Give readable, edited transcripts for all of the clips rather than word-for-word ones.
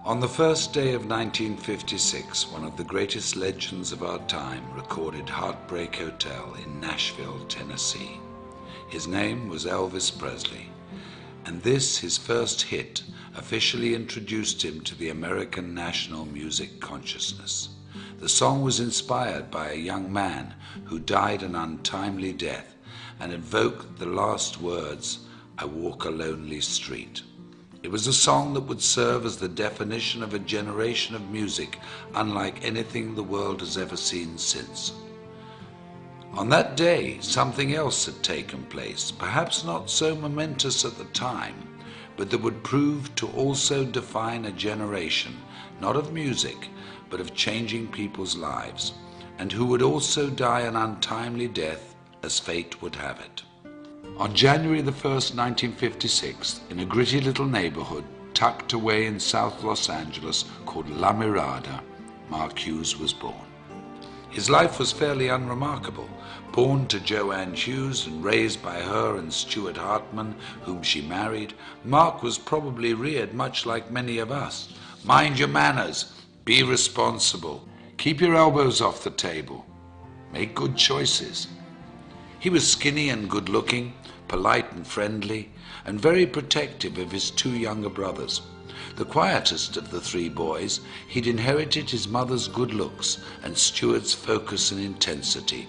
On the first day of 1956, one of the greatest legends of our time recorded Heartbreak Hotel in Nashville, Tennessee. His name was Elvis Presley, and this, his first hit, officially introduced him to the American national music consciousness. The song was inspired by a young man who died an untimely death and evoked the last words, "I walk a lonely street." It was a song that would serve as the definition of a generation of music unlike anything the world has ever seen since. On that day, something else had taken place, perhaps not so momentous at the time, but that would prove to also define a generation, not of music, but of changing people's lives, and who would also die an untimely death as fate would have it. On January the 1st, 1956, in a gritty little neighborhood tucked away in South Los Angeles called La Mirada, Mark Hughes was born. His life was fairly unremarkable. Born to Joanne Hughes and raised by her and Stuart Hartman, whom she married, Mark was probably reared much like many of us. Mind your manners, be responsible, keep your elbows off the table, make good choices. He was skinny and good-looking, polite and friendly, and very protective of his two younger brothers. The quietest of the three boys, he'd inherited his mother's good looks and Stuart's focus and intensity.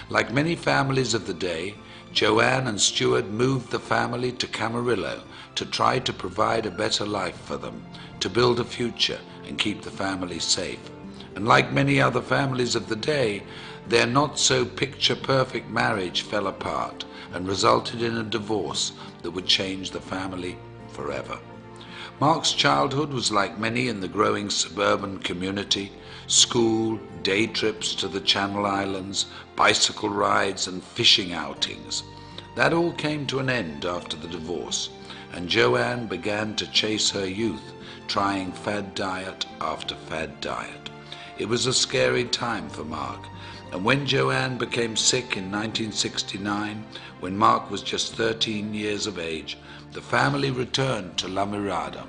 Like many families of the day, Joanne and Stuart moved the family to Camarillo to try to provide a better life for them, to build a future and keep the family safe. And like many other families of the day, their not-so-picture-perfect marriage fell apart and resulted in a divorce that would change the family forever. Mark's childhood was like many in the growing suburban community: school, day trips to the Channel Islands, bicycle rides and fishing outings. That all came to an end after the divorce, and Joanne began to chase her youth, trying fad diet after fad diet. It was a scary time for Mark, and when Joanne became sick in 1969, when Mark was just 13 years of age, the family returned to La Mirada.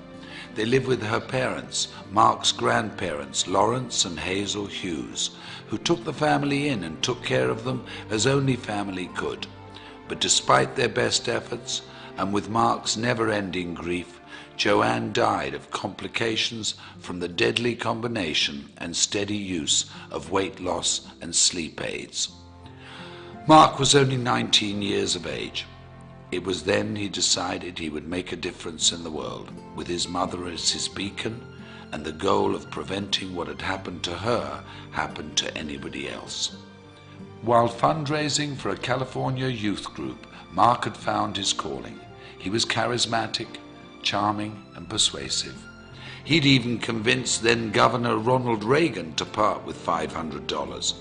They lived with her parents, Mark's grandparents, Lorenz and Hazel Hughes, who took the family in and took care of them as only family could. But despite their best efforts, and with Mark's never-ending grief, Joanne died of complications from the deadly combination and steady use of weight loss and sleep aids. Mark was only 19 years of age. It was then he decided he would make a difference in the world, with his mother as his beacon, and the goal of preventing what had happened to her happened to anybody else. While fundraising for a California youth group, Mark had found his calling. He was charismatic, charming and persuasive. He'd even convinced then Governor Ronald Reagan to part with $500.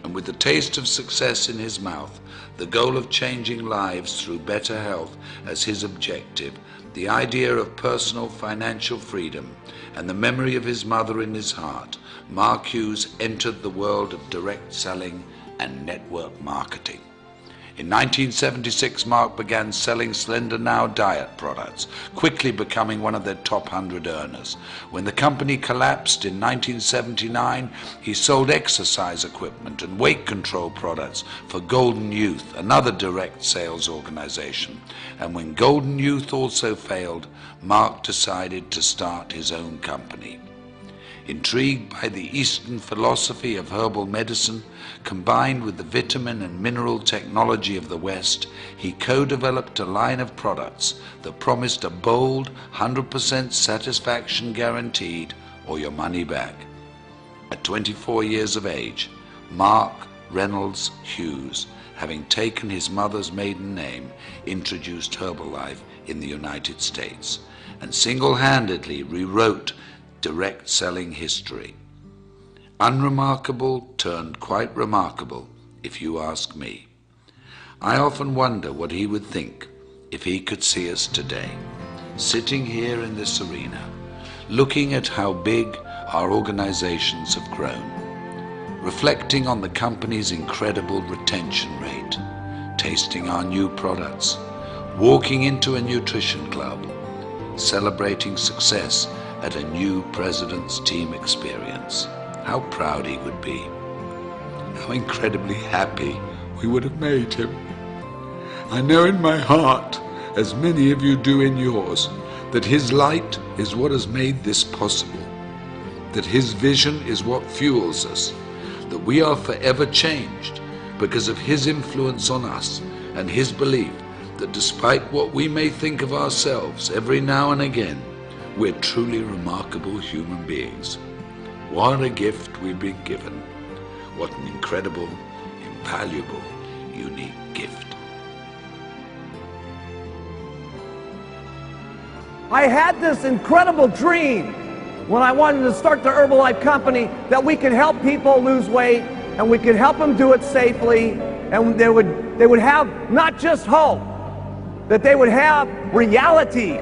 And with the taste of success in his mouth, the goal of changing lives through better health as his objective, the idea of personal financial freedom, and the memory of his mother in his heart, Mark Hughes entered the world of direct selling and network marketing. In 1976, Mark began selling Slender Now diet products, quickly becoming one of their top 100 earners. When the company collapsed in 1979, he sold exercise equipment and weight control products for Golden Youth, another direct sales organization. And when Golden Youth also failed, Mark decided to start his own company. Intrigued by the Eastern philosophy of herbal medicine, combined with the vitamin and mineral technology of the West, he co-developed a line of products that promised a bold 100% satisfaction guaranteed or your money back. At 24 years of age, Mark Reynolds Hughes, having taken his mother's maiden name, introduced Herbalife in the United States and single-handedly rewrote direct selling history. Unremarkable turned quite remarkable, if you ask me. I often wonder what he would think if he could see us today, sitting here in this arena, looking at how big our organizations have grown, reflecting on the company's incredible retention rate, tasting our new products, walking into a nutrition club, celebrating success at a new president's team experience. How proud he would be. How incredibly happy we would have made him. I know in my heart, as many of you do in yours, that his light is what has made this possible, that his vision is what fuels us, that we are forever changed because of his influence on us and his belief that despite what we may think of ourselves every now and again, we're truly remarkable human beings. What a gift we've been given. What an incredible, invaluable, unique gift. I had this incredible dream when I wanted to start the Herbalife company that we could help people lose weight and we could help them do it safely, and they would have not just hope, that they would have reality